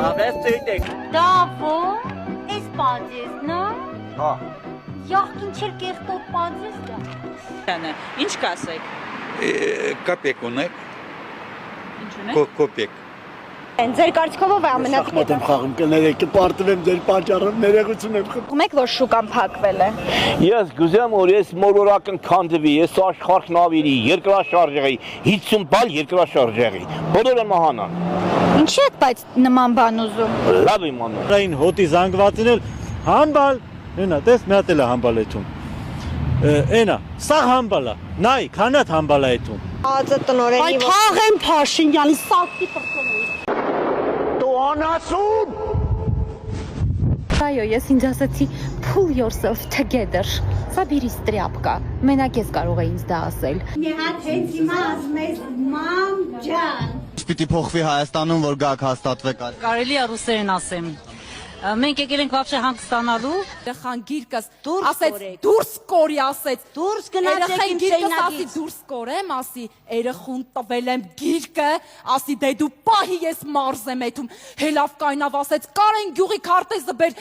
Աբես ծույտեք։ Դավո, ես պանձես, նա։ Հա։ Յախքին չեր կեղտոտ պանձես դա։ Ինչ կասեք։ Կապեք ունեք։ Ինչ ունեք։ Կոպեք։ Ձեր կարծիքով ով է Շախմատ եմ խաղում, կներեք, կպարտվեմ ձեր պատճառով, ներողություն եմ խնդրում։ ամենախմեք, որ շուկան փակվել է։ Ես գուզեմ, որ ես մոլորակն քանդվի, ես աշխարհն ավիրի, երկրաշարժ 50 բալ երկրաշարժ բոլորը մահանան։ Ինչի՞ եք բայց նման բան ուզում։ Լավ եմ անում։ Այն հոտի զանգվածին էլ համբալ, նույնա, տես մի հատ էլ է համբալ այդում։ Էնա, սա համբալ է, նայ, քանատ համբալ է այդում։ Ածը տնորենի։ Այդ թաղեմ Փաշինյանի սակի պրկնուի։ Այո, ես ինձ ասացի pull yourself together։ Սա բիրիս տրյապկա։ Մենակ ես կարող է ինձ դա ասել։ Մի հատ հենց հիմա ասում ես մամ ջան։ Պիտի փոխվի Հայաստանում, որ գաք հաստատվեք։ Կարելի է ռուսերեն ասեմ։ Մենք եկել ենք вообще հանգստանալու։ Երեխան գիրկս ասեց դուրս կորի ասեց։ Դուրս գնացեք իմ ասի դուրս կորեմ, ասի երեխուն տվել եմ գիրկը, ասի դե դու պահի ես մարզ եմ եթում։ Հելավ կայնավ ասեց Կարեն գյուղի քարտեզը բեր